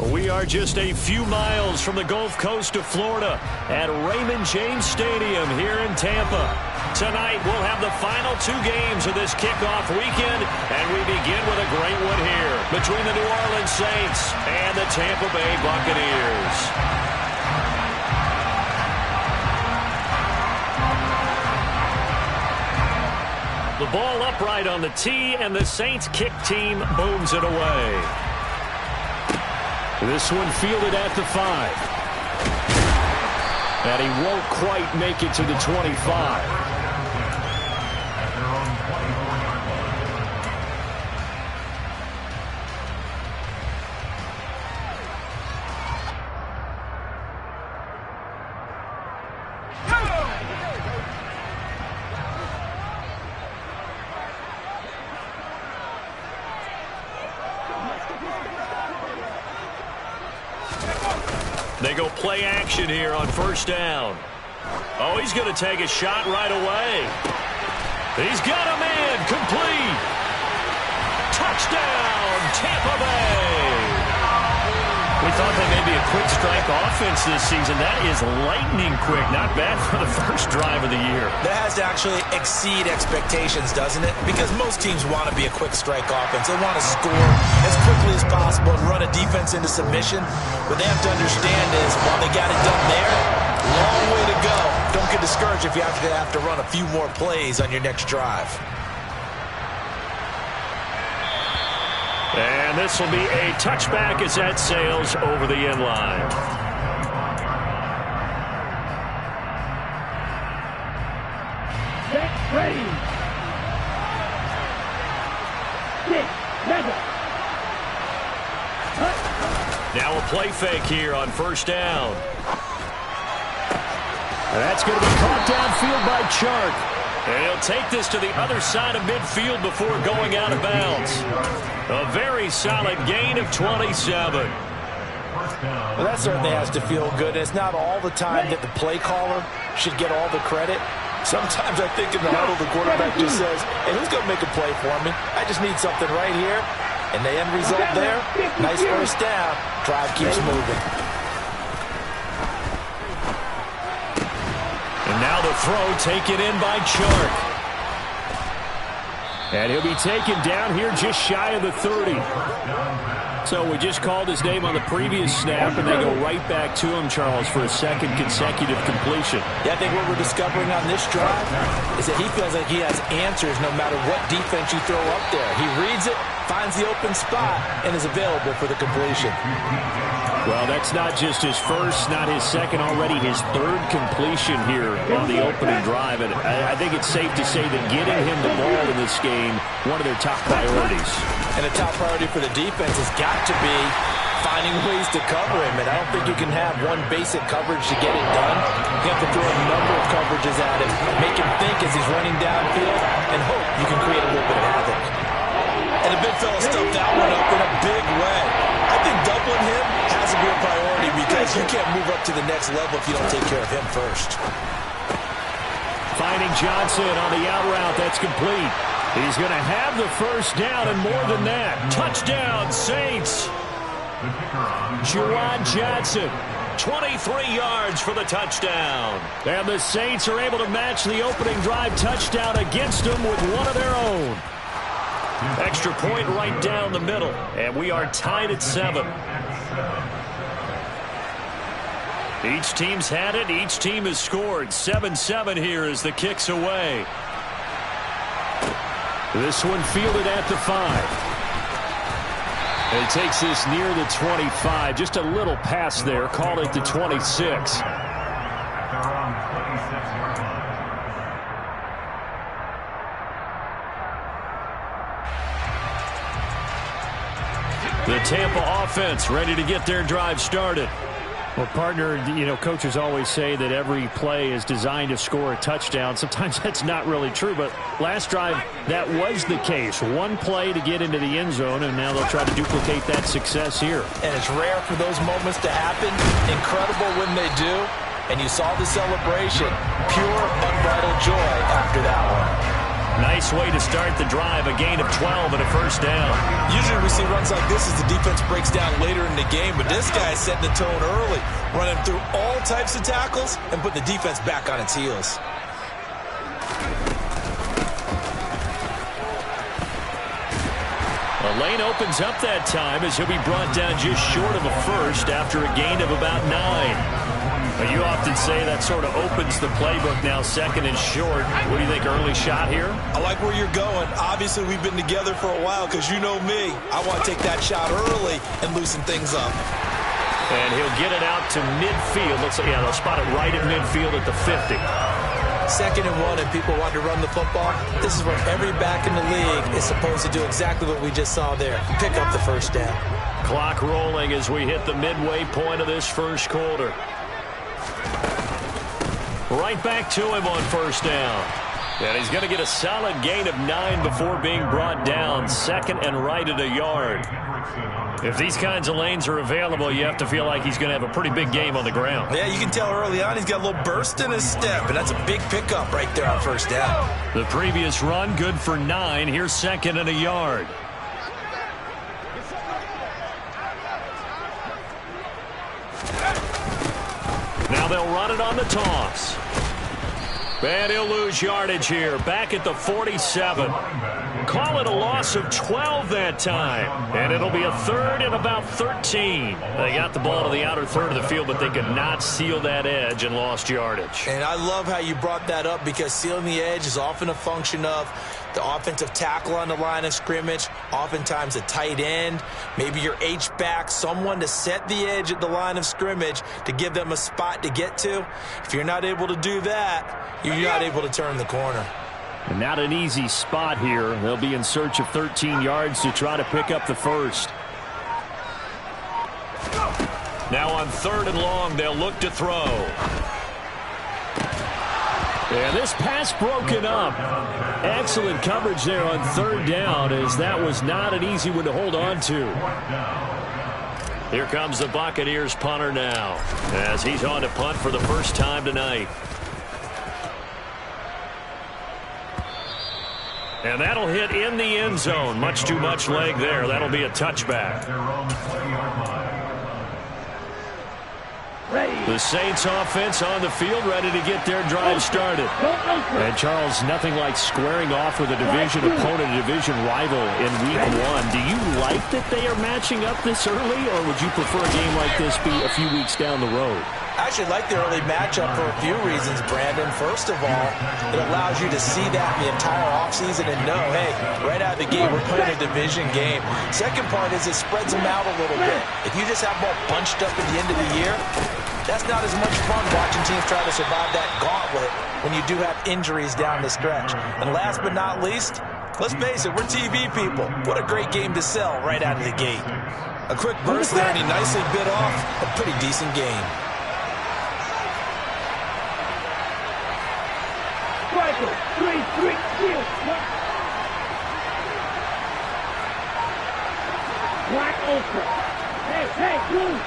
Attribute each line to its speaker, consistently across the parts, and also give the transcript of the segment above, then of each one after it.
Speaker 1: We are just a few miles from the Gulf Coast of Florida at Raymond James Stadium here in Tampa. Tonight, we'll have the final two games of this kickoff weekend, and we begin with a great one here between the New Orleans Saints and the Tampa Bay Buccaneers. The ball upright on the tee, and the Saints kick team booms it away. This one fielded at the 5. And he won't quite make it to the 25. They go play action here on first down. Oh, he's going to take a shot right away. He's got a man complete. Touchdown, Tampa Bay. We thought they may be a quick strike offense this season. That is lightning quick. Not bad for the first drive of the year.
Speaker 2: That has to actually exceed expectations, doesn't it? Because most teams want to be a quick strike offense. They want to score as quickly as possible and run a defense into submission. What they have to understand is while they got it done there, long way to go. Don't get discouraged if you have to run a few more plays on your next drive.
Speaker 1: And this will be a touchback as that sails over the end line.
Speaker 3: Get ready.
Speaker 1: Now a play fake here on first down. And that's going to be caught downfield by Chark. And he'll take this to the other side of midfield before going out of bounds. A very solid gain of 27.
Speaker 2: Well, that certainly has to feel good. It's not all the time that the play caller should get all the credit. Sometimes I think in the huddle the quarterback just says, hey, who's going to make a play for me? I just need something right here. And the end result there, nice first down. Drive keeps moving.
Speaker 1: And now the throw taken in by Chark. And he'll be taken down here just shy of the 30. So we just called his name on the previous snap, and they go right back to him, Charles, for a second consecutive completion.
Speaker 2: Yeah, I think what we're discovering on this drive is that he feels like he has answers no matter what defense you throw up there. He reads it, finds the open spot, and is available for the completion.
Speaker 1: Well, that's not just his first, not his second, already his third completion here on the opening drive. And I think it's safe to say that getting him the ball in this game, one of their top priorities.
Speaker 2: And a top priority for the defense has got to be finding ways to cover him. And I don't think you can have one basic coverage to get it done. You have to throw a number of coverages at him, make him think as he's running downfield, and hope you can create a little bit of havoc. And the big fella stuffed that one up in a big way. I think doubling him has to be a priority because you can't move up to the next level if you don't take care of him first.
Speaker 1: Finding Johnson on the out route. That's complete. He's going to have the first down and more than that. Touchdown, Saints. Juwan Johnson, 23 yards for the touchdown. And the Saints are able to match the opening drive touchdown against them with one of their own. Extra point right down the middle, and we are tied at 7. Each team's had it. Each team has scored. 7-7 here as the kick's away. This one fielded at the 5. And it takes this near the 25. Just a little pass there. Call it the 26. The Tampa offense ready to get their drive started. Well, partner, you know, coaches always say that every play is designed to score a touchdown. Sometimes that's not really true, but last drive, that was the case. One play to get into the end zone, and now they'll try to duplicate that success here.
Speaker 2: And it's rare for those moments to happen. Incredible when they do. And you saw the celebration. Pure, unbridled joy after that one.
Speaker 1: Nice way to start the drive, a gain of 12 and a first down.
Speaker 2: Usually we see runs like this as the defense breaks down later in the game, but this guy is setting the tone early, running through all types of tackles and put the defense back on its heels.
Speaker 1: The lane opens up that time as he'll be brought down just short of a first after a gain of about 9. But you often say that sort of opens the playbook now, second and short. What do you think, early shot here?
Speaker 2: I like where you're going. Obviously, we've been together for a while because you know me. I want to take that shot early and loosen things up.
Speaker 1: And he'll get it out to midfield. Looks like, yeah, they'll spot it right at midfield at the 50.
Speaker 2: 2nd and 1, and people want to run the football. This is where every back in the league is supposed to do exactly what we just saw there. Pick up the first down.
Speaker 1: Clock rolling as we hit the midway point of this first quarter. Right back to him on first down. And he's going to get a solid gain of 9 before being brought down. 2nd and right at a yard. If these kinds of lanes are available, you have to feel like he's going to have a pretty big game on the ground.
Speaker 2: Yeah, you can tell early on he's got a little burst in his step, and that's a big pickup right there on first down.
Speaker 1: The previous run good for 9. Here's 2nd and a yard. Now they'll run it on the toss. And he'll lose yardage here. Back at the 47. Call it a loss of 12 that time. And it'll be a 3rd and about 13. They got the ball to the outer third of the field, but they could not seal that edge and lost yardage.
Speaker 2: And I love how you brought that up because sealing the edge is often a function of the offensive tackle on the line of scrimmage, oftentimes a tight end, maybe your H-back, someone to set the edge at the line of scrimmage to give them a spot to get to. If you're not able to do that, you're not able to turn the corner.
Speaker 1: And not an easy spot here. They'll be in search of 13 yards to try to pick up the first. Now on 3rd and long, they'll look to throw. And this pass broken up. Excellent coverage there on 3rd down, as that was not an easy one to hold on to. Here comes the Buccaneers punter now, as he's on to punt for the first time tonight. And that'll hit in the end zone. Much too much leg there. That'll be a touchback. The Saints offense on the field, ready to get their drive started. And Charles, nothing like squaring off with a division opponent, a division rival in week 1. Do you like that they are matching up this early, or would you prefer a game like this be a few weeks down the road?
Speaker 2: I actually like the early matchup for a few reasons, Brandon. First of all, it allows you to see that the entire offseason and know, hey, right out of the gate, we're playing a division game. Second part is it spreads them out a little bit. If you just have them all bunched up at the end of the year, that's not as much fun watching teams try to survive that gauntlet when you do have injuries down the stretch. And last but not least, let's face it, we're TV people. What a great game to sell right out of the gate. A quick burst there, and he nicely bit off a pretty decent game.
Speaker 3: Wide open. Hey, move.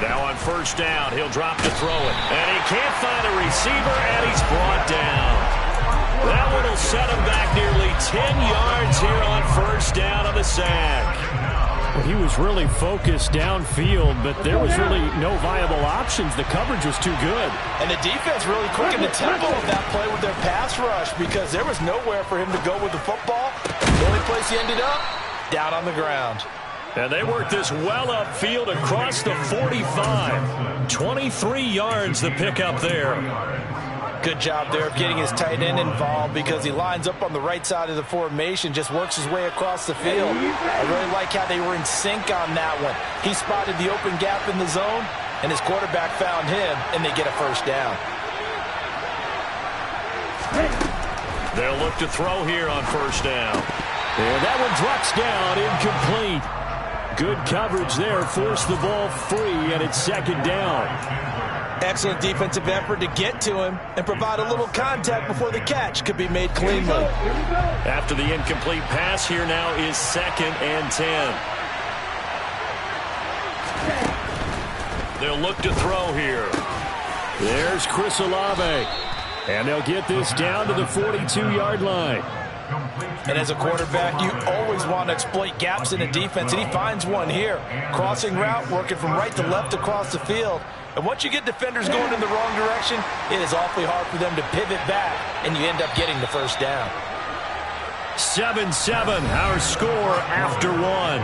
Speaker 1: Now on first down, he'll drop to throw it. And he can't find a receiver, and he's brought down. That one will set him back nearly 10 yards here on first down on the sack. Well, he was really focused downfield, but there was really no viable options. The coverage was too good.
Speaker 2: And the defense really quickened the tempo of that play with their pass rush because there was nowhere for him to go with the football. The only place he ended up, down on the ground.
Speaker 1: And they worked this well upfield across the 45. 23 yards to pick up there.
Speaker 2: Good job there of getting his tight end involved because he lines up on the right side of the formation, just works his way across the field. I really like how they were in sync on that one. He spotted the open gap in the zone, and his quarterback found him, and they get a first down.
Speaker 1: They'll look to throw here on first down. And that one drops down, incomplete. Good coverage there, forced the ball free, and it's second down.
Speaker 2: Excellent defensive effort to get to him and provide a little contact before the catch could be made cleanly.
Speaker 1: After the incomplete pass, here now is 2nd and 10. They'll look to throw here. There's Chris Olave. And they'll get this down to the 42-yard line.
Speaker 2: And as a quarterback, you always want to exploit gaps in the defense, and he finds one here. Crossing route, working from right to left across the field. And once you get defenders going in the wrong direction, it is awfully hard for them to pivot back, and you end up getting the first down.
Speaker 1: 7-7, our score after one.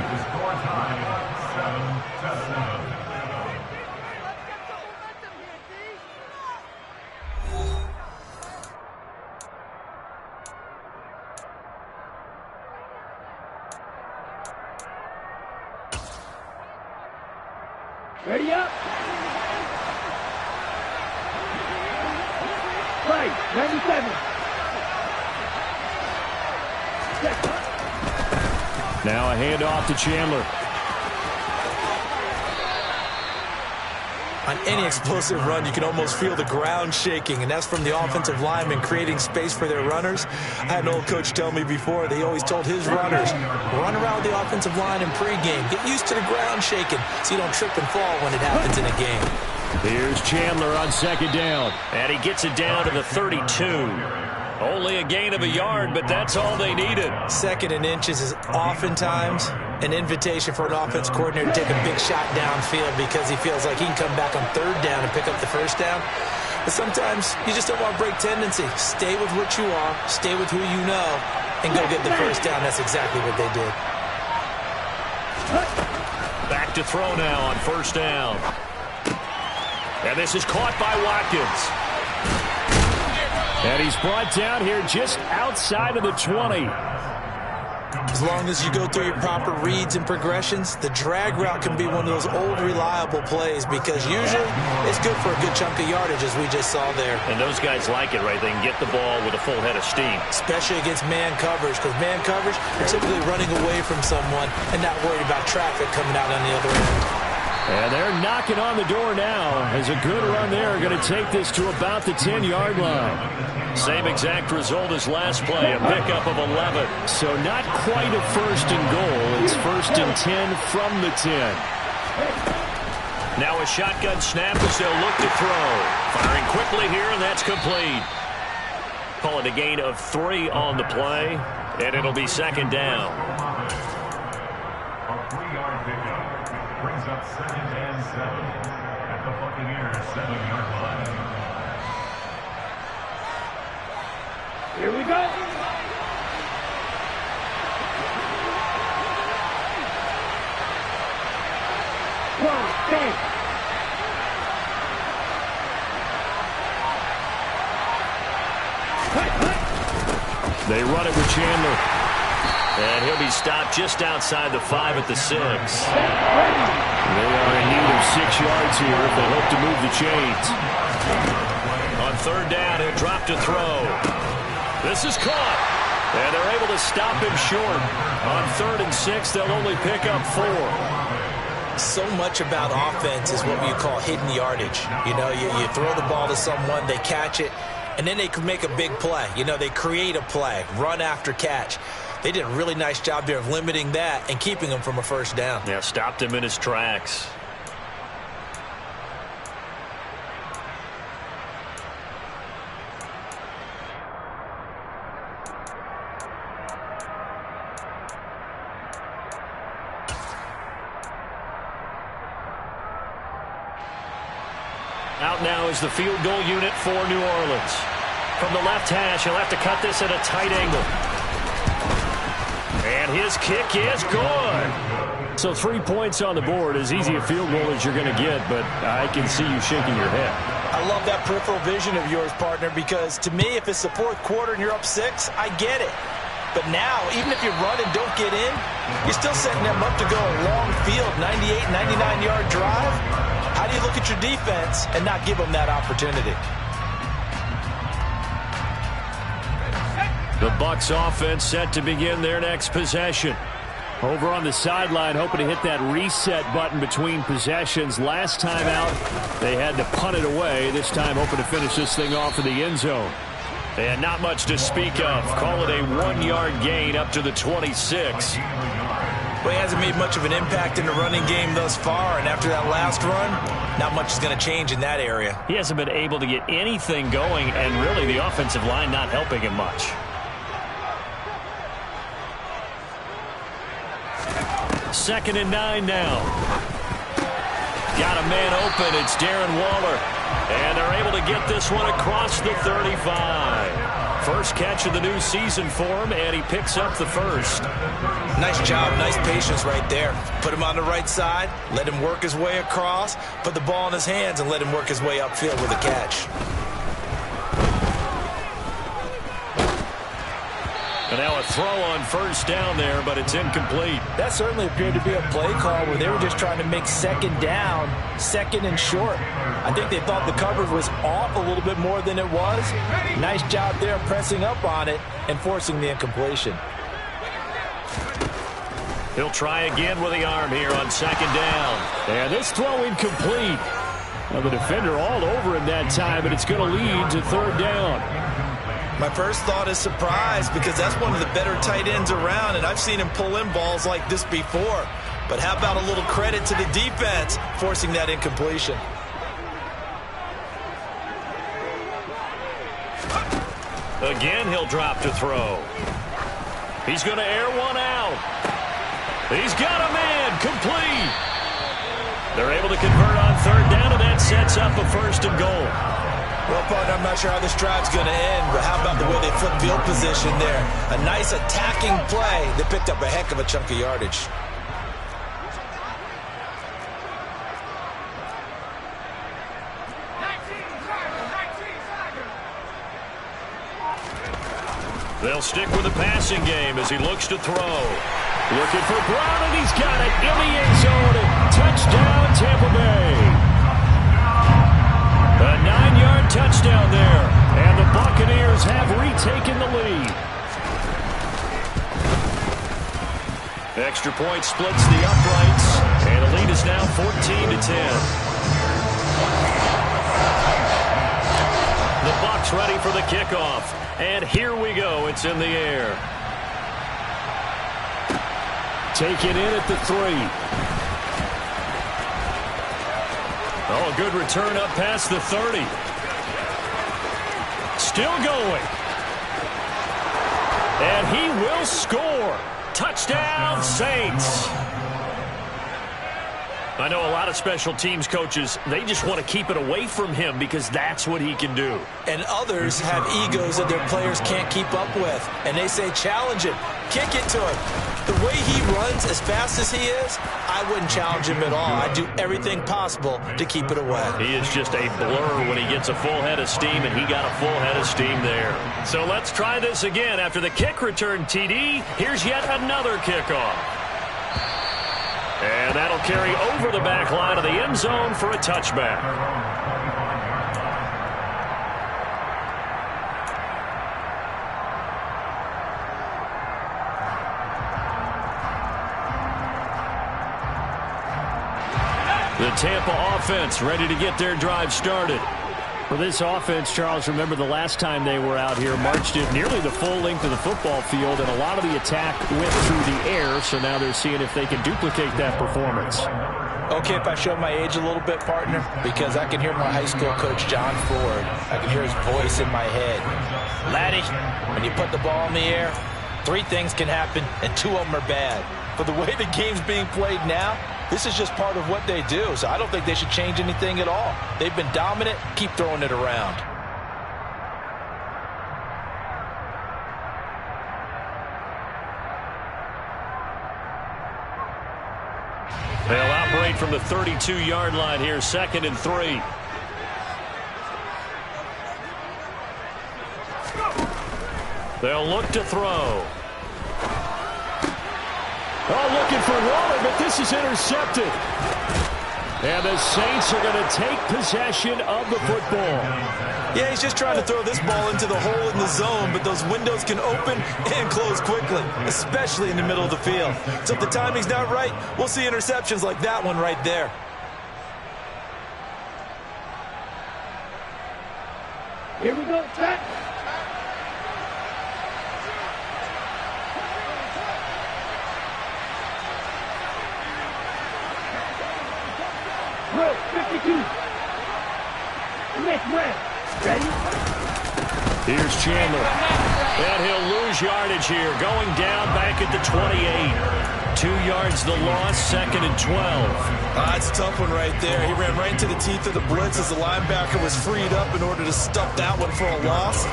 Speaker 3: Ready up. Play, 97.
Speaker 1: Now a handoff to Chandler.
Speaker 2: On any explosive run, you can almost feel the ground shaking, and that's from the offensive linemen creating space for their runners. I had an old coach tell me before, they always told his runners, run around the offensive line in pregame. Get used to the ground shaking so you don't trip and fall when it happens in a game.
Speaker 1: Here's Chandler on second down. And he gets it down to the 32. Only a gain of a yard, but that's all they needed.
Speaker 2: Second and inches is oftentimes an invitation for an offense coordinator to take a big shot downfield because he feels like he can come back on third down and pick up the first down. But sometimes you just don't want to break tendency. Stay with what you are, stay with who you know, and go get the first down. That's exactly what they did.
Speaker 1: Back to throw now on first down. And this is caught by Watkins. And he's brought down here just outside of the 20.
Speaker 2: As long as you go through your proper reads and progressions, the drag route can be one of those old reliable plays because usually it's good for a good chunk of yardage as we just saw there.
Speaker 1: And those guys like it, right? They can get the ball with a full head of steam.
Speaker 2: Especially against man coverage because man coverage, you're typically running away from someone and not worried about traffic coming out on the other end.
Speaker 1: And they're knocking on the door now as a good run there. Going to take this to about the 10-yard line. Same exact result as last play, a pickup of 11. So not quite a first and goal. It's first and 10 from the 10. Now a shotgun snap as they'll look to throw. Firing quickly here, and that's complete. Call it a gain of 3 on the play, and it'll be second down.
Speaker 4: A 3-yard pickup brings up second and 7 at the Buccaneers 7-yard line.
Speaker 3: Here we go.
Speaker 1: They run it with Chandler. And he'll be stopped just outside the 5 at the 6. They are in need of 6 yards here if they hope to move the chains. On third down, he'll drop to throw. This is caught. And they're able to stop him short. On third and 6, they'll only pick up 4.
Speaker 2: So much about offense is what you call hidden yardage. You know, you throw the ball to someone, they catch it, and then they can make a big play. You know, they create a play, run after catch. They did a really nice job there of limiting that and keeping him from a first down.
Speaker 1: Yeah, stopped him in his tracks. Out now is the field goal unit for New Orleans. From the left hash, he'll have to cut this at a tight angle. And his kick is good. So 3 points on the board, as easy a field goal as you're going to get, but I can see you shaking your head.
Speaker 2: I love that peripheral vision of yours, partner, because to me, if it's the fourth quarter and you're up 6, I get it. But now, even if you run and don't get in, you're still setting them up to go a long field, 98, 99-yard drive. How do you look at your defense and not give them that opportunity?
Speaker 1: The Bucs offense set to begin their next possession. Over on the sideline, hoping to hit that reset button between possessions. Last time out, they had to punt it away. This time, hoping to finish this thing off in the end zone. And not much to speak of. Call it a 1-yard gain up to the 26.
Speaker 2: Well, he hasn't made much of an impact in the running game thus far, and after that last run, not much is going to change in that area.
Speaker 1: He hasn't been able to get anything going, and really the offensive line not helping him much. Second and 9 now. Got a man open. It's Darren Waller. And they're able to get this one across the 35. First catch of the new season for him, and he picks up the first.
Speaker 2: Nice job, nice patience right there. Put him on the right side, let him work his way across, put the ball in his hands, and let him work his way upfield with a catch.
Speaker 1: And now a throw on first down there, but it's incomplete.
Speaker 2: That certainly appeared to be a play call where they were just trying to make second down, second and short. I think they thought the coverage was off a little bit more than it was. Nice job there pressing up on it and forcing the incompletion.
Speaker 1: He'll try again with the arm here on second down. And this throw incomplete. Well, the defender all over him that time, and it's going to lead to third down.
Speaker 2: My first thought is surprise, because that's one of the better tight ends around, and I've seen him pull in balls like this before. But how about a little credit to the defense forcing that incompletion?
Speaker 1: Again, he'll drop to throw. He's going to air one out. He's got a man complete. They're able to convert on third down, and that sets up a first and goal.
Speaker 2: Well, partner, I'm not sure how this drive's going to end, but how about the way they flip field position there? A nice attacking play that picked up a heck of a chunk of yardage.
Speaker 1: They'll stick with the passing game as he looks to throw. Looking for Brown, and he's got it in the end zone. Touchdown, Tampa Bay. A 9-yard touchdown there, and the Buccaneers have retaken the lead. Extra point splits the uprights, and the lead is now 14-10. The Bucs ready for the kickoff, and here we go. It's in the air. Taken in at the 3. Oh, a good return up past the 30. Still going. And he will score. Touchdown, Saints. I know a lot of special teams coaches, they just want to keep it away from him because that's what he can do.
Speaker 2: And others have egos that their players can't keep up with. And they say, challenge him. Kick it to him. The way he runs as fast as he is, I wouldn't challenge him at all. I'd do everything possible to keep it away.
Speaker 1: He is just a blur when he gets a full head of steam, and he got a full head of steam there. So let's try this again. After the kick return TD, here's yet another kickoff. And that'll carry over the back line of the end zone for a touchback. The Tampa offense ready to get their drive started. For this offense, Charles, remember the last time they were out here, marched it nearly the full length of the football field, and a lot of the attack went through the air, so now they're seeing if they can duplicate that performance.
Speaker 2: Okay, if I show my age a little bit, partner, because I can hear my high school coach, John Ford. I can hear his voice in my head. Laddie, when you put the ball in the air, 3 things can happen, and 2 of them are bad. For the way the game's being played now, this is just part of what they do, so I don't think they should change anything at all. They've been dominant. Keep throwing it around.
Speaker 1: They'll operate from the 32-yard line here, 2nd and 3. They'll look to throw. Oh, looking for Waller, but this is intercepted. And the Saints are going to take possession of the football.
Speaker 2: Yeah, he's just trying to throw this ball into the hole in the zone, but those windows can open and close quickly, especially in the middle of the field. So if the timing's not right, we'll see interceptions like that one right there.
Speaker 3: Here we go, set. Drill 52. Next rep. Ready?
Speaker 1: Here's Chandler. And he'll lose yardage here. Going down back at the 28. 2 yards the loss, 2nd and 12.
Speaker 2: That's a tough one right there. He ran right into the teeth of the blitz as the linebacker was freed up in order to stuff that one for a loss.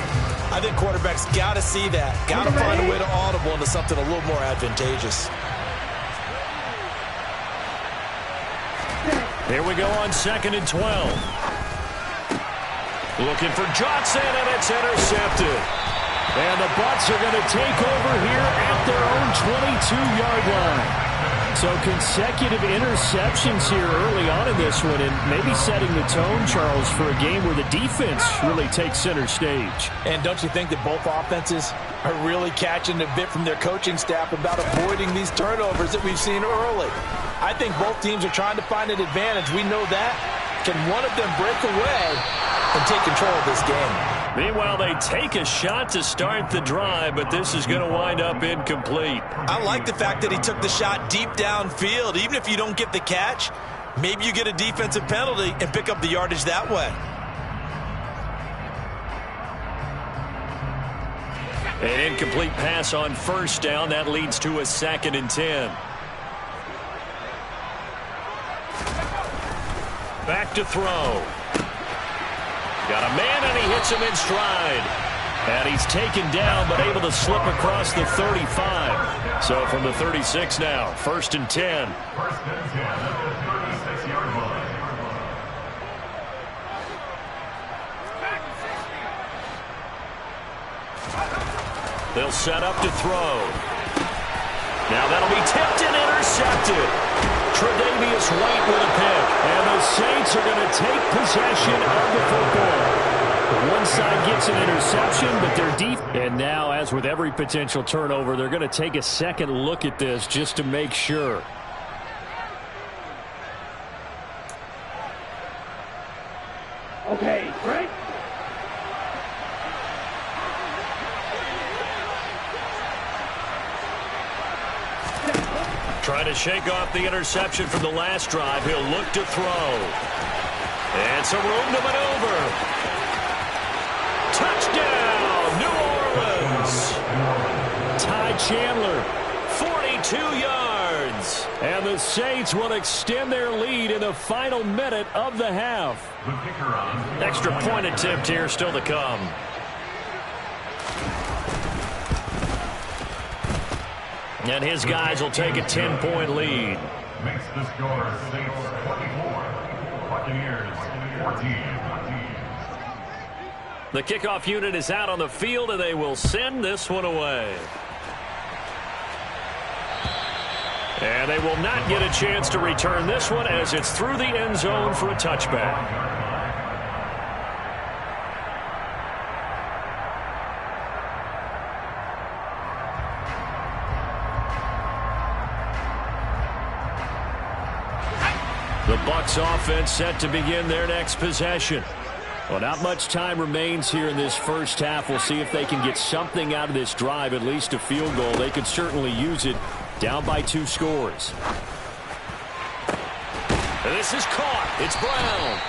Speaker 2: I think quarterbacks got to see that. Got to find a way to audible into something a little more advantageous.
Speaker 1: Here we go on 2nd and 12. Looking for Johnson, and it's intercepted. And the Bucs are going to take over here at their own 22-yard line. So consecutive interceptions here early on in this one, and maybe setting the tone, Charles, for a game where the defense really takes center stage.
Speaker 2: And don't you think that both offenses are really catching a bit from their coaching staff about avoiding these turnovers that we've seen early? I think both teams are trying to find an advantage. We know that. Can one of them break away and take control of this game?
Speaker 1: Meanwhile, they take a shot to start the drive, but this is going to wind up incomplete.
Speaker 2: I like the fact that he took the shot deep downfield. Even if you don't get the catch, maybe you get a defensive penalty and pick up the yardage that way.
Speaker 1: An incomplete pass on 1st down. That leads to a 2nd and 10. Back to throw. Got a man, and he hits him in stride. And he's taken down, but able to slip across the 35. So from the 36 now, 1st and 10.
Speaker 4: 1st and 10 at the 36-yard line.
Speaker 1: They'll set up to throw. Now that'll be tipped and intercepted. Tre'Davious White with a pick. And the Saints are going to take possession of the football. One side gets an interception, but they're deep. And now, as with every potential turnover, they're going to take a second look at this just to make sure.
Speaker 3: Okay, Frank.
Speaker 1: Trying to shake off the interception from the last drive. He'll look to throw. And some room to maneuver. Touchdown, New Orleans. Ty Chandler, 42 yards. And the Saints will extend their lead in the final minute of the half.
Speaker 4: The kicker on.
Speaker 1: Extra point attempt here still to come. And his guys will take a 10-point lead.
Speaker 4: Makes the score Saints 24, Buccaneers 14.
Speaker 1: The kickoff unit is out on the field, and they will send this one away. And they will not get a chance to return this one as it's through the end zone for a touchback. The Bucs offense set to begin their next possession. Well, not much time remains here in this first half. We'll see if they can get something out of this drive, at least a field goal. They could certainly use it, down by 2 scores. And this is caught. It's Brown.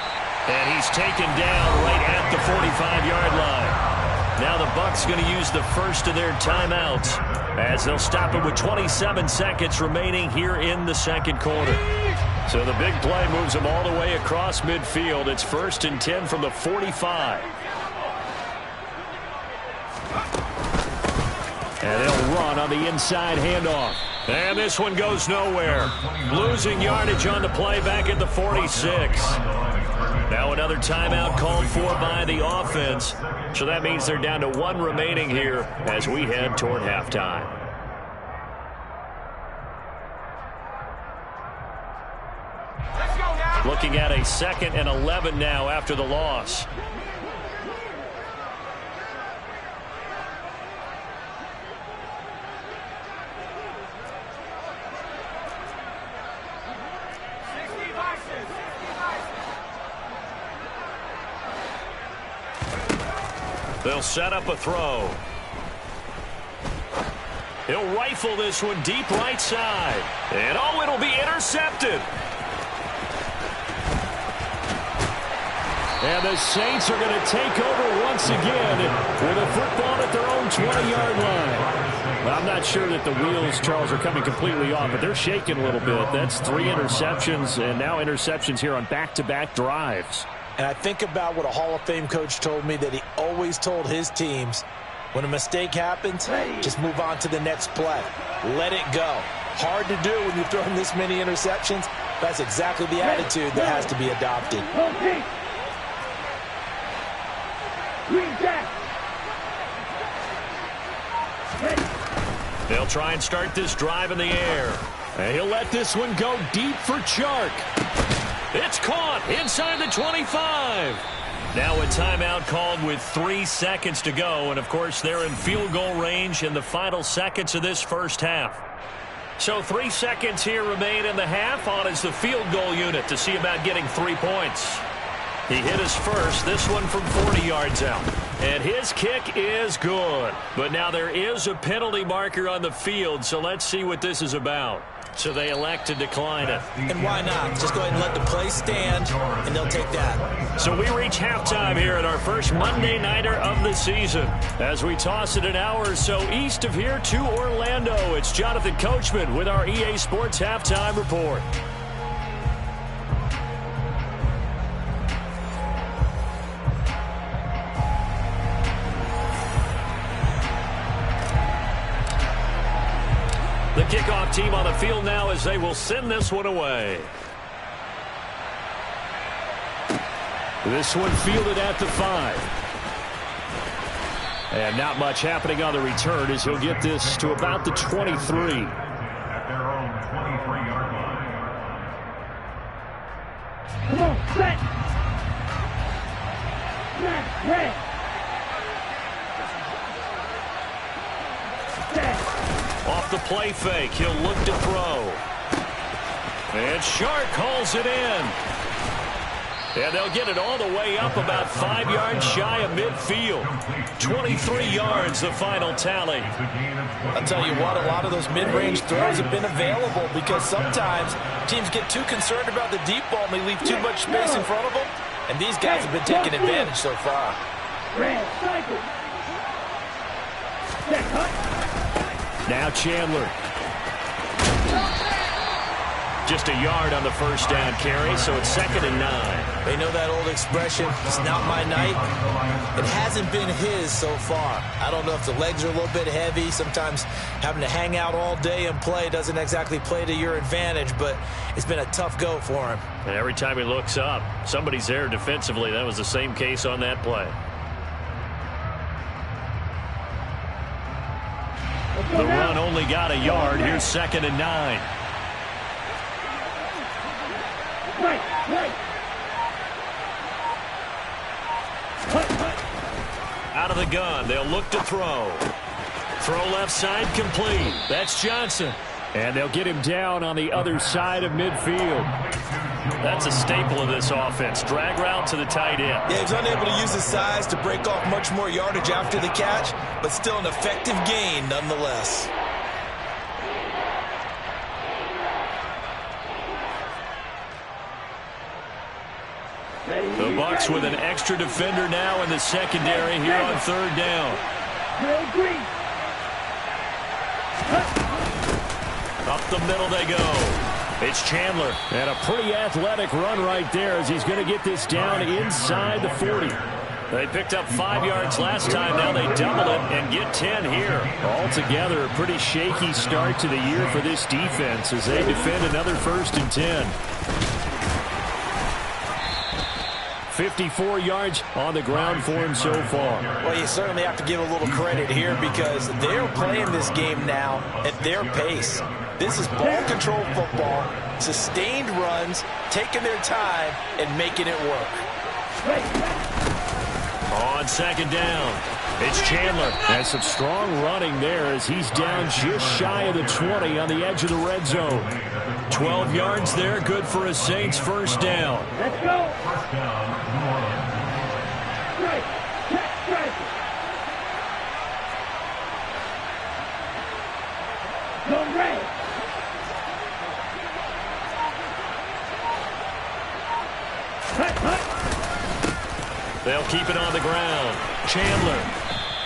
Speaker 1: And he's taken down right at the 45-yard line. Now the Bucs going to use the first of their timeouts as they'll stop it with 27 seconds remaining here in the second quarter. So the big play moves them all the way across midfield. It's 1st and 10 from the 45. And they'll run on the inside handoff. And this one goes nowhere. Losing yardage on the play back at the 46. Now another timeout called for by the offense. So that means they're down to 1 remaining here as we head toward halftime. Looking at a 2nd and 11 now after the loss. They'll set up a throw. He'll rifle this one deep right side. And oh, it'll be intercepted. And the Saints are going to take over once again with a football at their own 20-yard line. Well, I'm not sure that the wheels, Charles, are coming completely off, but they're shaking a little bit. That's 3 interceptions, and now interceptions here on back-to-back drives.
Speaker 2: And I think about what a Hall of Fame coach told me that he always told his teams, when a mistake happens, just move on to the next play. Let it go. Hard to do when you've thrown this many interceptions. That's exactly the attitude that has to be adopted.
Speaker 1: They'll try and start this drive in the air. And he'll let this one go deep for Chark. It's caught inside the 25. Now a timeout called with 3 seconds to go. And, of course, they're in field goal range in the final seconds of this first half. So 3 seconds here remain in the half. On is the field goal unit to see about getting 3 points. He hit his first, this one from 40 yards out. And his kick is good. But now there is a penalty marker on the field, so let's see what this is about. So they elect to decline it.
Speaker 2: And why not? Just go ahead and let the play stand, and they'll take that.
Speaker 1: So we reach halftime here at our first Monday Nighter of the season. As we toss it an hour or so east of here to Orlando, it's Jonathan Coachman with our EA Sports Halftime Report. The kickoff team on the field now as they will send this one away. This one fielded at the 5. And not much happening on the return as he'll get this to about the 23.
Speaker 4: At their own 23-yard line.
Speaker 3: Come on, set. Snap, red. Set.
Speaker 1: Off the play fake, he'll look to throw. And Chark hauls it in. And they'll get it all the way up about 5 yards shy of midfield. 23 yards, the final tally.
Speaker 2: I'll tell you what, a lot of those mid-range throws have been available because sometimes teams get too concerned about the deep ball and they leave too much space in front of them. And these guys have been taking advantage so far.
Speaker 3: Red, cycle. Set, cut.
Speaker 1: Now Chandler. Just a yard on the first down carry, so it's 2nd and 9.
Speaker 2: They know that old expression, it's not my night. It hasn't been his so far. I don't know if the legs are a little bit heavy. Sometimes having to hang out all day and play doesn't exactly play to your advantage, but it's been a tough go for him.
Speaker 1: And every time he looks up, somebody's there defensively. That was the same case on that play. The run only got a yard. Here's 2nd and 9. Out of the gun, they'll look to throw. Throw left side complete. That's Johnson. And they'll get him down on the other side of midfield. That's a staple of this offense. Drag route to the tight end.
Speaker 2: Yeah, he's unable to use his size to break off much more yardage after the catch, but still an effective gain nonetheless.
Speaker 1: The Bucs with an extra defender now in the secondary here on 3rd down. Up the middle they go. It's Chandler. And a pretty athletic run right there as he's going to get this down inside the 40. They picked up 5 yards last time. Now they double it and get 10 here. Altogether, a pretty shaky start to the year for this defense as they defend another 1st and 10. 54 yards on the ground for him so far.
Speaker 2: Well, you certainly have to give a little credit here because they're playing this game now at their pace. This is ball control football, sustained runs, taking their time, and making it work.
Speaker 1: On 2nd down, it's Chandler. And some strong running there as he's down just shy of the 20 on the edge of the red zone. 12 yards there, good for a Saints 1st down.
Speaker 3: Let's go.
Speaker 4: First down, New Orleans.
Speaker 3: Strike. Check, strike. Go red.
Speaker 1: They'll keep it on the ground. Chandler.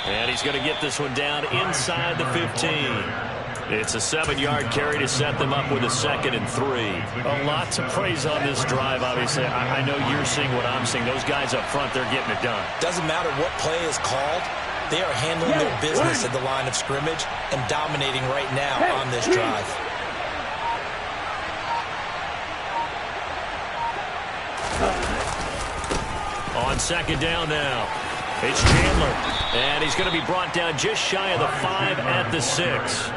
Speaker 1: And he's going to get this one down inside the 15. It's a 7-yard carry to set them up with a 2nd and 3. A lot to praise on this drive, obviously. I know you're seeing what I'm seeing. Those guys up front, they're getting it done.
Speaker 2: Doesn't matter what play is called. They are handling their business at the line of scrimmage and dominating right now on this drive.
Speaker 1: On 2nd down now, it's Chandler. And he's going to be brought down just shy of the 5 at the 6.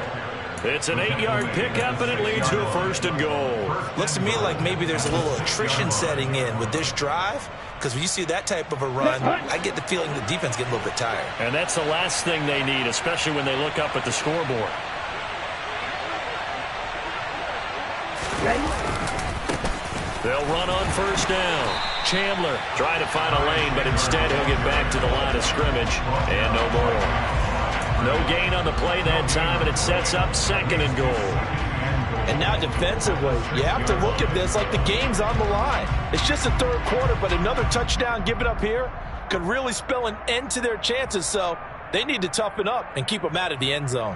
Speaker 1: It's an 8-yard pickup, and it leads to a 1st and goal.
Speaker 2: Looks to me like maybe there's a little attrition setting in with this drive, because when you see that type of a run, I get the feeling the defense getting a little bit tired.
Speaker 1: And that's the last thing they need, especially when they look up at the scoreboard. They'll run on 1st down. Chandler trying to find a lane, but instead he'll get back to the line of scrimmage, and no more. No gain on the play that time, and it sets up 2nd and goal.
Speaker 2: And now defensively, you have to look at this like the game's on the line. It's just the 3rd quarter, but another touchdown given up here could really spell an end to their chances, so they need to toughen up and keep them out of the end zone.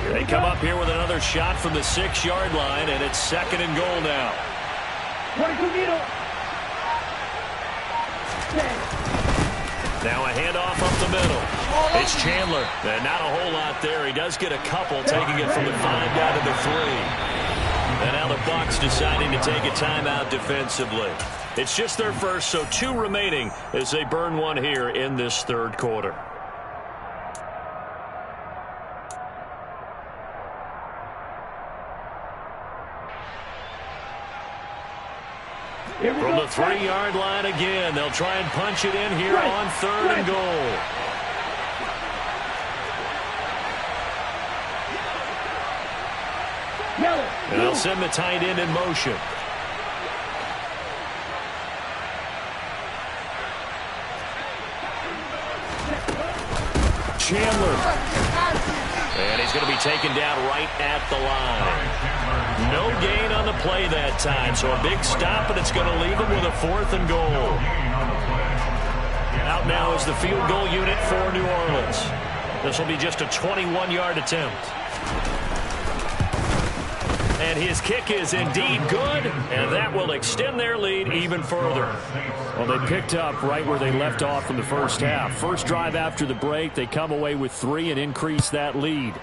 Speaker 1: They come up here with another shot from the 6-yard line, and it's 2nd and goal now. Now a handoff up the middle. It's Chandler. And not a whole lot there. He does get a couple, taking it from the 5 down to the 3. And now the Bucs deciding to take a timeout defensively. It's just their first, so 2 remaining as they burn one here in this 3rd quarter. From the 3-yard line again, they'll try and punch it in here on 3rd and goal. And they'll send the tight end in motion. Chandler. And he's going to be taken down right at the line. No gain on the play that time, so a big stop, and it's going to leave him with a 4th and goal. Out now is the field goal unit for New Orleans. This will be just a 21-yard attempt. And his kick is indeed good, and that will extend their lead even further. Well, they picked up right where they left off in the first half. First drive after the break, they come away with 3 and increase that lead.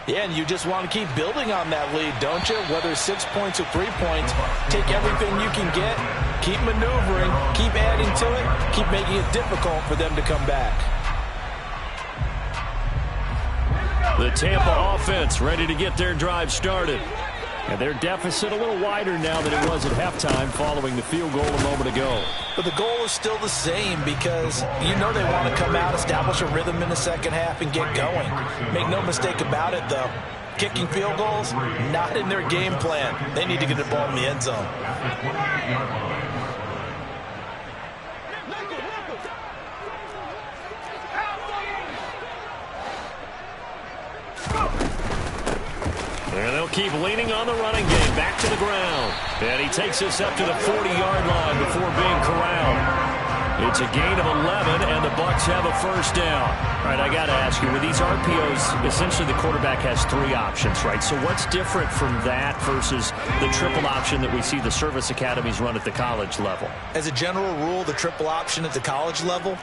Speaker 2: Yeah, and you just want to keep building on that lead, don't you? Whether 6 points or 3 points, take everything you can get, keep maneuvering, keep adding to it, keep making it difficult for them to come back.
Speaker 1: The Tampa offense ready to get their drive started. And their deficit a little wider now than it was at halftime following the field goal a moment ago.
Speaker 2: But the goal is still the same because you know they want to come out, establish a rhythm in the second half, and get going. Make no mistake about it, though. Kicking field goals, not in their game plan. They need to get the ball in the end zone.
Speaker 1: And they'll keep leaning on the running game. Back to the ground. And he takes us up to the 40-yard line before being corralled. It's a gain of 11, and the Bucs have a 1st down. All right, I got to ask you, with these RPOs, essentially the quarterback has 3 options, right? So what's different from that versus the triple option that we see the service academies run at the college level?
Speaker 2: As a general rule, the triple option at the college level,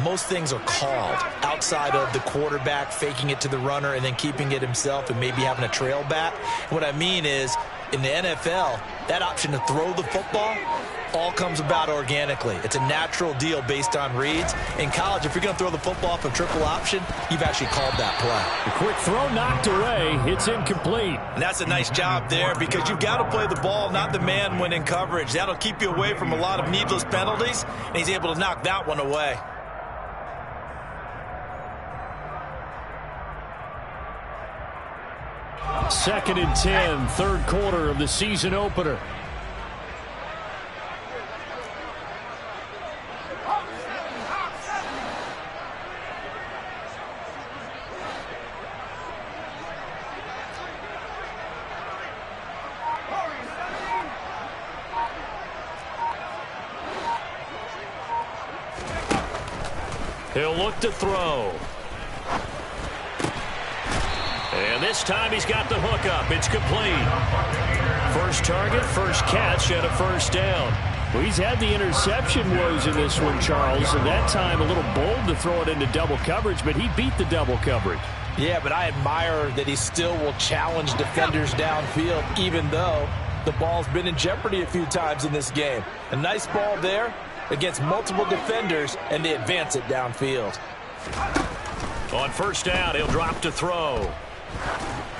Speaker 2: most things are called outside of the quarterback faking it to the runner and then keeping it himself and maybe having a trail back. What I mean is, in the NFL, that option to throw the football all comes about organically. It's a natural deal based on reads. In college, if you're going to throw the football off a triple option, you've actually called that play.
Speaker 1: A quick throw knocked away. It's incomplete.
Speaker 2: And that's a nice job there because you've got to play the ball, not the man when in coverage. That'll keep you away from a lot of needless penalties, and he's able to knock that one away.
Speaker 1: Second and 10, 3rd quarter of the season opener. He'll look to throw. And this time he's got the hook up. It's complete. First target, first catch, and a first down.
Speaker 5: Well, he's had the interception woes in this one, Charles, and that time a little bold to throw it into double coverage, but he beat the double coverage.
Speaker 2: Yeah, but I admire that he still will challenge defenders downfield, even though the ball's been in jeopardy a few times in this game. A nice ball there against multiple defenders, and they advance it downfield.
Speaker 1: On first down, he'll drop to throw.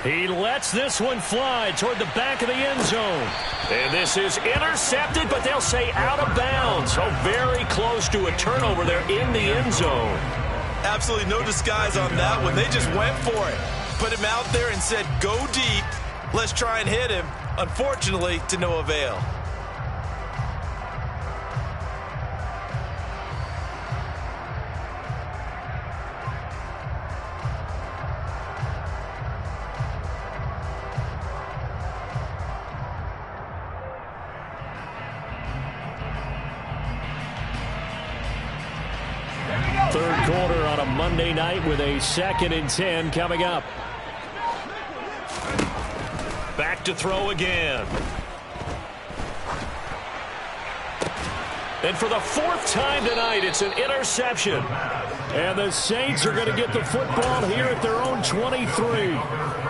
Speaker 1: He lets this one fly toward the back of the end zone. And this is intercepted, but they'll say out of bounds. So very close to a turnover there in the end zone.
Speaker 2: Absolutely no disguise on that one. They just went for it. Put him out there and said, go deep. Let's try and hit him. Unfortunately, to no avail.
Speaker 1: Third quarter on a Monday night with a 2nd and 10 coming up. Back to throw again. And for the 4th time tonight, it's an interception.
Speaker 5: And the Saints are going to get the football here at their own 23.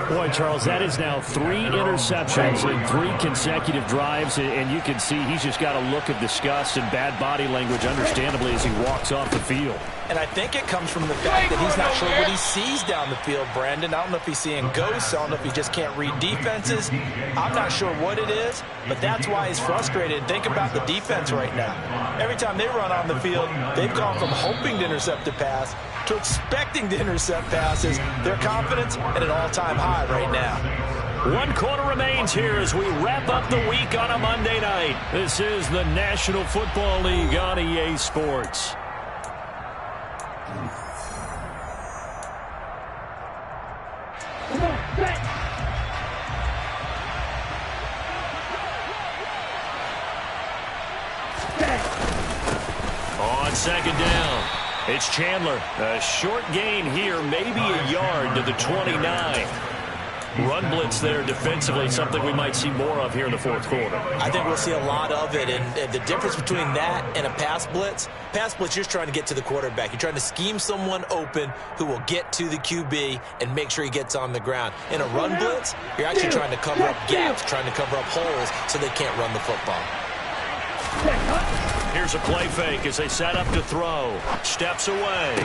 Speaker 5: Boy, Charles, that is now 3 interceptions in 3 consecutive drives, and you can see he's just got a look of disgust and bad body language, understandably, as he walks off the field.
Speaker 2: And I think it comes from the fact that he's not sure what he sees down the field, Brandon. I don't know if he's seeing ghosts. I don't know if he just can't read defenses. I'm not sure what it is, but that's why he's frustrated. Think about the defense right now. Every time they run on the field, they've gone from hoping to intercept a pass to expecting to intercept passes. Their confidence at an all-time high right now.
Speaker 1: 1 quarter remains here as we wrap up the week on a Monday night. This is the National Football League on EA Sports.
Speaker 3: Come on, set.
Speaker 1: On 2nd down, it's Chandler. A short gain here, maybe a yard to the 29. Run blitz there defensively, something we might see more of here in the 4th quarter.
Speaker 2: I think we'll see a lot of it, and the difference between that and a pass blitz, you're just trying to get to the quarterback. You're trying to scheme someone open who will get to the QB and make sure he gets on the ground. In a run blitz, you're actually trying to cover up gaps, trying to cover up holes so they can't run the football.
Speaker 1: Here's a play fake as they set up to throw. Steps away.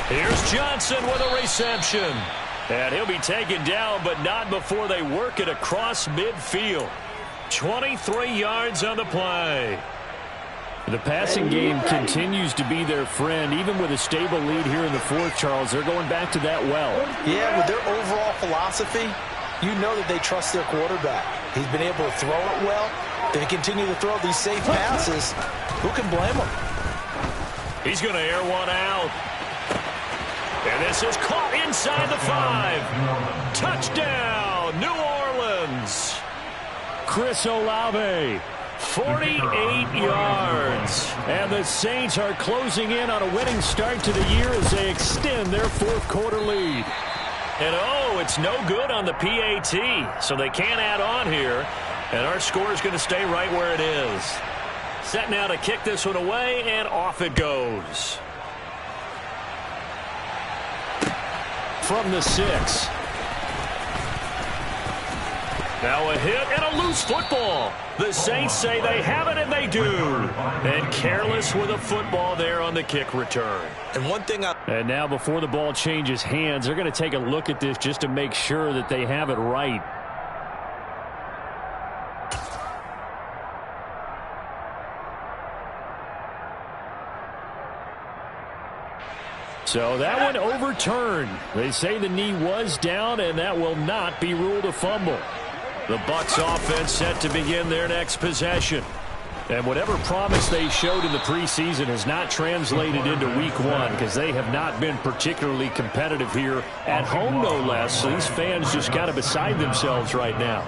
Speaker 1: Here's Johnson with a reception. And he'll be taken down, but not before they work it across midfield. 23 yards on the play.
Speaker 5: The passing game continues to be their friend. Even with a stable lead here in the 4th, Charles, they're going back to that well.
Speaker 2: Yeah, with their overall philosophy, you know that they trust their quarterback. He's been able to throw it well. They continue to throw these safe passes. Who can blame them?
Speaker 1: He's going to air one out. And this is caught inside the 5. Touchdown, New Orleans.
Speaker 5: Chris Olave,
Speaker 1: 48 yards.
Speaker 5: And the Saints are closing in on a winning start to the year as they extend their 4th quarter lead.
Speaker 1: And oh, it's no good on the PAT, so they can't add on here. And our score is going to stay right where it is. Set now to kick this one away, and off it goes.
Speaker 5: From the 6.
Speaker 1: Now a hit and a loose football. The Saints say they have it, and they do. And careless with a football there on the kick return.
Speaker 2: And one thing
Speaker 5: And now before the ball changes hands, they're going to take a look at this just to make sure that they have it right. So that one overturned. They say the knee was down, and that will not be ruled a fumble. The Bucs offense set to begin their next possession. And whatever promise they showed in the preseason has not translated into week 1 because they have not been particularly competitive here at home, no less. So these fans just kind of beside themselves right now.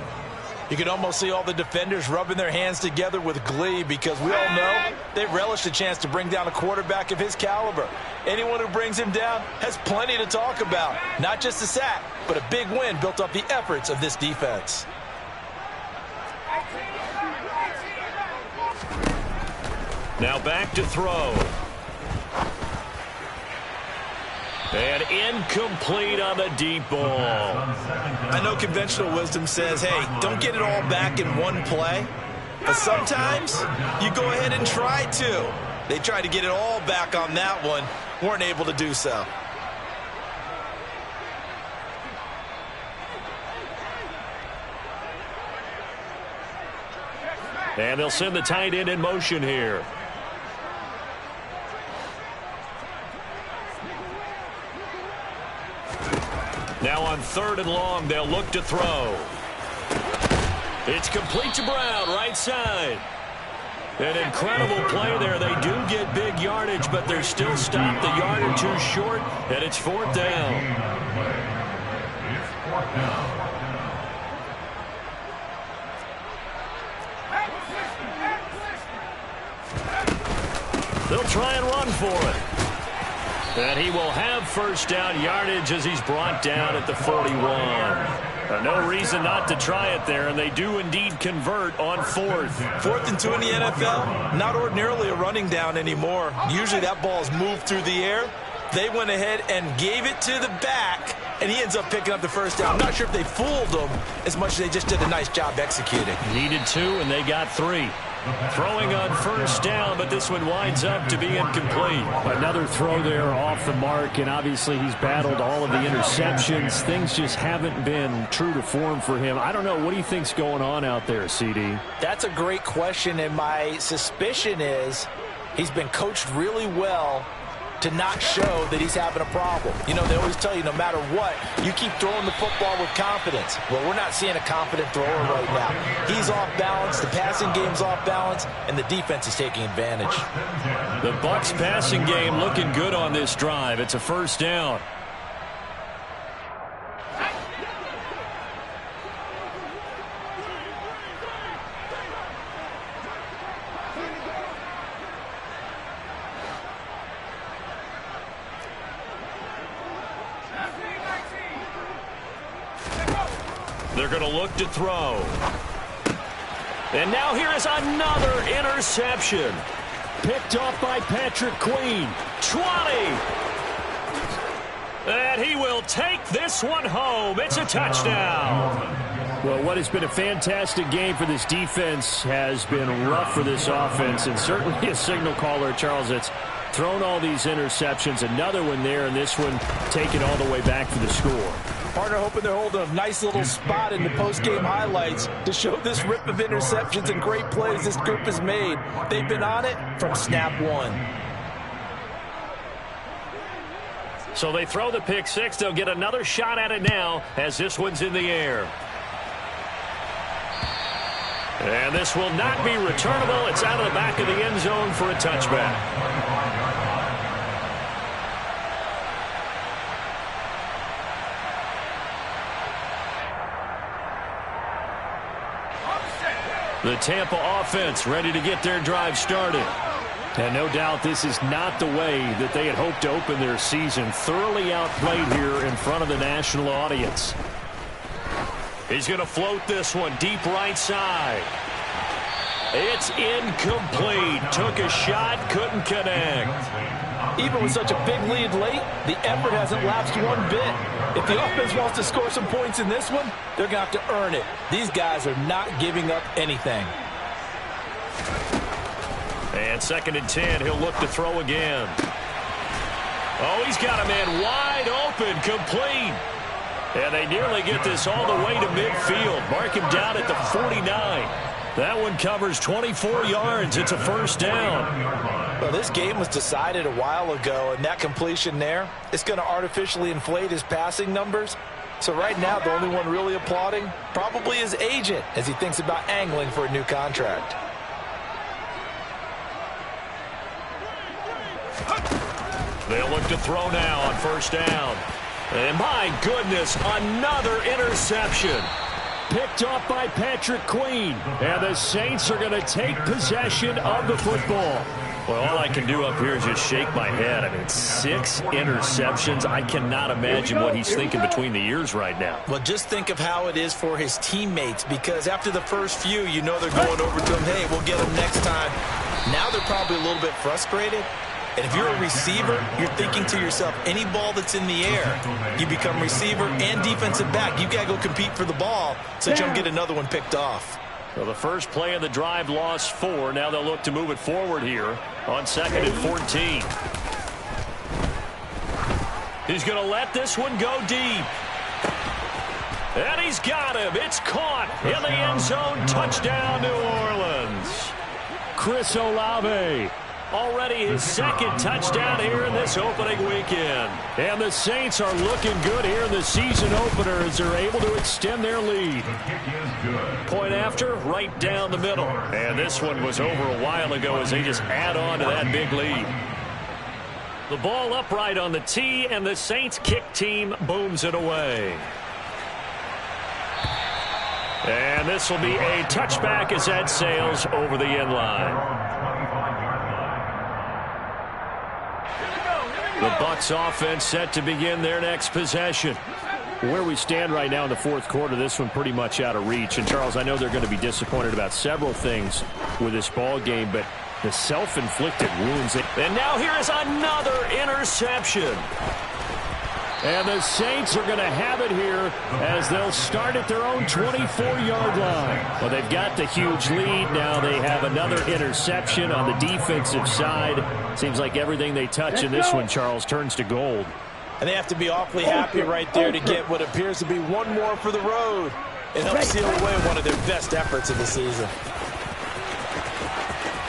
Speaker 2: You can almost see all the defenders rubbing their hands together with glee because we all know they relish the chance to bring down a quarterback of his caliber. Anyone who brings him down has plenty to talk about. Not just a sack, but a big win built off the efforts of this defense.
Speaker 1: Now back to throw. And incomplete on the deep ball.
Speaker 2: I know conventional wisdom says, hey, don't get it all back in one play. But sometimes you go ahead and try to. They tried to get it all back on that one. Weren't able to do so.
Speaker 1: And they'll send the tight end in motion here. Now on 3rd and long, they'll look to throw. It's complete to Brown, right side. An incredible play there. They do get big yardage, but they're still stopped a yard or two short, and it's 4th down.
Speaker 4: It's 4th down.
Speaker 1: They'll try and run for it. And he will have 1st down yardage as he's brought down at the 41. No reason not to try it there, and they do indeed convert on 4th.
Speaker 2: 4th and 2 in the NFL, not ordinarily a running down anymore. Usually that ball is moved through the air. They went ahead and gave it to the back, and he ends up picking up the 1st down. I'm not sure if they fooled him as much as they just did a nice job executing.
Speaker 1: Needed 2, and they got 3. Throwing on 1st down, but this one winds up to be incomplete.
Speaker 5: Another throw there off the mark, and obviously he's battled all of the interceptions. Things just haven't been true to form for him. I don't know. What do you think's going on out there, CD?
Speaker 2: That's a great question, and my suspicion is he's been coached really well to not show that he's having a problem. You know, they always tell you no matter what, you keep throwing the football with confidence. Well, we're not seeing a confident thrower right now. He's off balance, the passing game's off balance, and the defense is taking advantage.
Speaker 1: The Bucs passing game looking good on this drive. It's a 1st down. They're going to look to throw. And now here is another interception. Picked off by Patrick Queen. 20. And he will take this one home. It's a touchdown.
Speaker 5: Well, what has been a fantastic game for this defense has been rough for this offense, and certainly a signal caller, Charles, that's thrown all these interceptions. Another one there, and this one taken all the way back for the score.
Speaker 2: Partner hoping they're holding a nice little spot in the post-game highlights to show this rip of interceptions and great plays this group has made. They've been on it from snap 1.
Speaker 1: So they throw the pick 6. They'll get another shot at it now as this one's in the air. And this will not be returnable. It's out of the back of the end zone for a touchback. The Tampa offense ready to get their drive started.
Speaker 5: And no doubt this is not the way that they had hoped to open their season. Thoroughly outplayed here in front of the national audience.
Speaker 1: He's going to float this one deep right side. It's incomplete. Took a shot, couldn't connect.
Speaker 2: Even with such a big lead late, the effort hasn't lapsed one bit. If the offense wants to score some points in this one, they're going to have to earn it. These guys are not giving up anything.
Speaker 1: And 2nd and 10, he'll look to throw again. Oh, he's got a man wide open, complete. And they nearly get this all the way to midfield. Mark him down at the 49. That one covers 24 yards. It's a 1st down.
Speaker 2: Well, this game was decided a while ago, and that completion there, it's going to artificially inflate his passing numbers. So right now, the only one really applauding probably his agent as he thinks about angling for a new contract.
Speaker 1: They'll look to throw now on 1st down. And my goodness, another interception.
Speaker 5: picked off by Patrick Queen. And the Saints are going to take possession of the football.
Speaker 1: Well, all I can do up here is just shake my head. I mean, 6 interceptions. I cannot imagine what he's thinking between the ears right now.
Speaker 2: Well, just think of how it is for his teammates, because after the first few, you know they're going over to him, hey, we'll get him next time. Now they're probably a little bit frustrated. And if you're a receiver, you're thinking to yourself, any ball that's in the air, you become receiver and defensive back. You've got to go compete for the ball so you don't get another one picked off.
Speaker 1: Well, the first play of the drive lost 4. Now they'll look to move it forward here on 2nd and 14. He's going to let this one go deep. And he's got him. It's caught in the end zone. Touchdown, New Orleans.
Speaker 5: Chris Olave.
Speaker 1: Already his 2nd touchdown here in this opening weekend.
Speaker 5: And the Saints are looking good here in the season opener as they're able to extend their lead.
Speaker 1: Point after, right down the middle. And this one was over a while ago as they just add on to that big lead. The ball upright on the tee, and the Saints kick team booms it away. And this will be a touchback as that sails over the end line. The Bucs offense set to begin their next possession.
Speaker 5: Where we stand right now in the 4th quarter, this one pretty much out of reach. And, Charles, I know they're going to be disappointed about several things with this ball game, but the self-inflicted wounds.
Speaker 1: And now here is another interception.
Speaker 5: And the Saints are going to have it here as they'll start at their own 24-yard line. Well, they've got the huge lead. Now they have another interception on the defensive side. Seems like everything they touch in this one, Charles, turns to gold.
Speaker 2: And they have to be awfully happy right there to get what appears to be one more for the road and help seal away one of their best efforts of the season.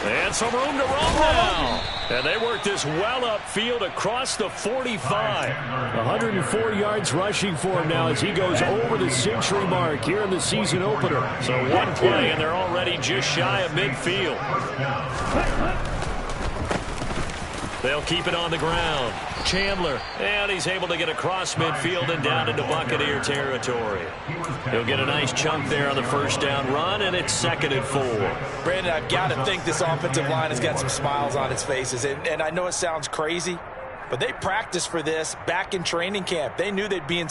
Speaker 1: And some room to roam now. And they work this well upfield across the 45.
Speaker 5: 104 yards rushing for him now as he goes over the century mark here in the season opener.
Speaker 1: So one play, and they're already just shy of midfield. They'll keep it on the ground. Chandler, and he's able to get across midfield and down into Buccaneer territory. He'll get a nice chunk there on the first down run, and it's 2nd and 4.
Speaker 2: Brandon, I've got to think this offensive line has got some smiles on its faces. And I know it sounds crazy, but they practiced for this back in training camp. They knew they'd be in.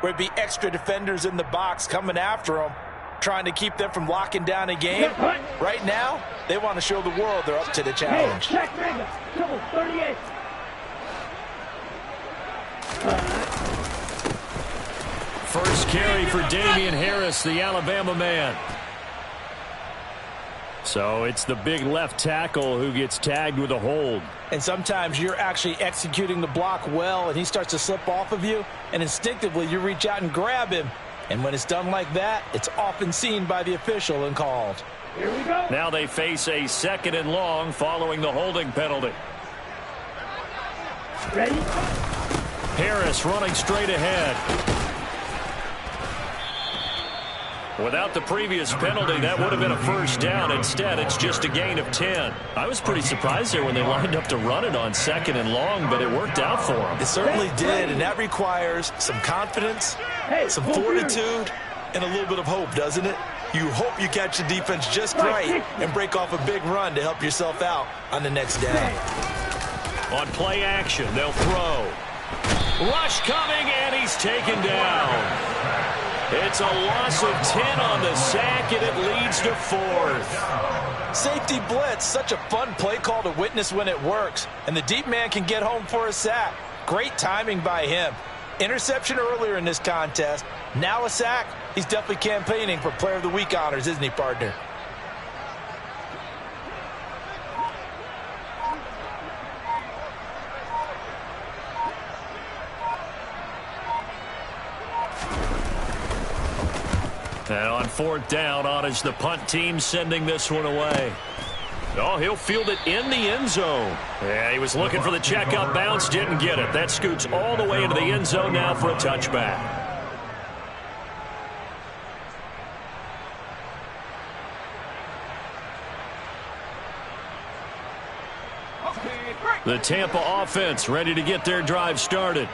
Speaker 2: There'd be extra defenders in the box coming after them, trying to keep them from locking down a game. Right now, they want to show the world they're up to the challenge.
Speaker 5: First carry for Damian Harris, the Alabama man. So it's the big left tackle who gets tagged with a hold.
Speaker 2: And sometimes you're actually executing the block well, and he starts to slip off of you, and instinctively you reach out and grab him. And when it's done like that, it's often seen by the official and called.
Speaker 3: Here we go.
Speaker 1: Now they face a 2nd and long following the holding penalty.
Speaker 3: Ready?
Speaker 1: Harris running straight ahead. Without the previous penalty, that would have been a first down. Instead, it's just a gain of 10. I was pretty surprised there when they lined up to run it on 2nd and long, but it worked out for them.
Speaker 2: It certainly did, and that requires some confidence, some fortitude, and a little bit of hope, doesn't it? You hope you catch the defense just right and break off a big run to help yourself out on the next down.
Speaker 1: On play action, they'll throw. Rush coming, and he's taken down. It's a loss of 10 on the sack, and it leads to 4th.
Speaker 2: Safety blitz, such a fun play call to witness when it works. And the deep man can get home for a sack. Great timing by him. Interception earlier in this contest. Now a sack. He's definitely campaigning for Player of the Week honors, isn't he, partner?
Speaker 1: And on 4th down, on is the punt team sending this one away. Oh, he'll field it in the end zone. Yeah, he was looking for the checkup bounce, didn't get it. That scoots all the way into the end zone now for a touchback.
Speaker 5: The Tampa offense ready to get their drive started.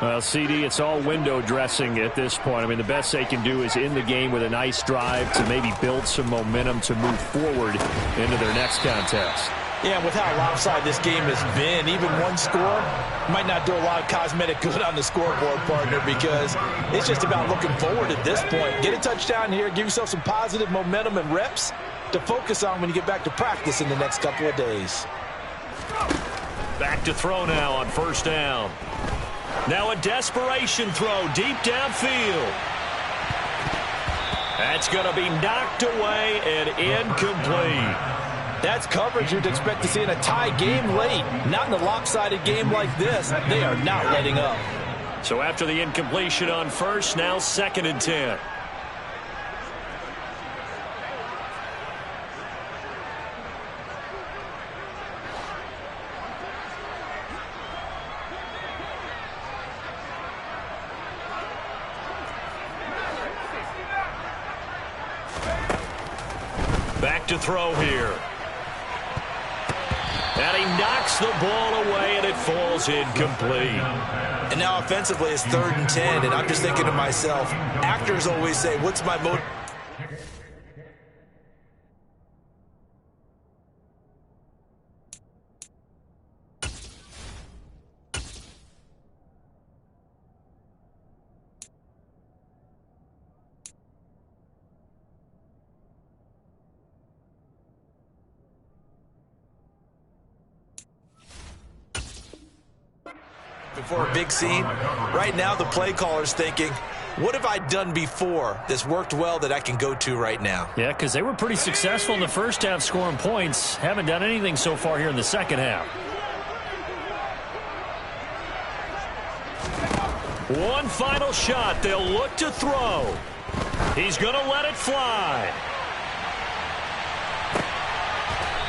Speaker 5: Well, CD, it's all window dressing at this point. I mean, the best they can do is in the game with a nice drive to maybe build some momentum to move forward into their next contest.
Speaker 2: Yeah, with how lopsided this game has been, even one score might not do a lot of cosmetic good on the scoreboard, partner, because it's just about looking forward at this point. Get a touchdown here, give yourself some positive momentum and reps to focus on when you get back to practice in the next couple of days.
Speaker 1: Back to throw now on first down. Now a desperation throw deep downfield. That's going to be knocked away and incomplete.
Speaker 2: That's coverage you'd expect to see in a tie game late. Not in a lopsided game like this. They are not letting up.
Speaker 1: So after the incompletion on first, now 2nd and 10. Back to throw here. And he knocks the ball away, and it falls incomplete.
Speaker 2: And now offensively it's 3rd and 10, and I'm just thinking to myself, actors always say, what's my motive? For a big scene. Right now the play caller's thinking, what have I done before that's worked well that I can go to right now?
Speaker 5: Yeah, because they were pretty successful in the first half scoring points. Haven't done anything so far here in the second half.
Speaker 1: One final shot. They'll look to throw. He's going to let it fly.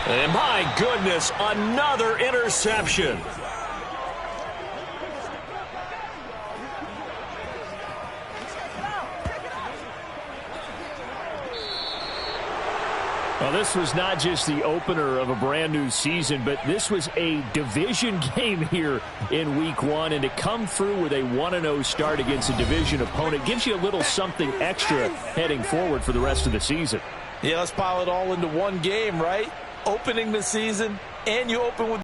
Speaker 1: And my goodness, another interception.
Speaker 5: Well, this was not just the opener of a brand new season, but this was a division game here in week 1. And to come through with a 1-0 start against a division opponent gives you a little something extra heading forward for the rest of the season.
Speaker 2: Yeah, let's pile it all into one game, right? Opening the season, and you open with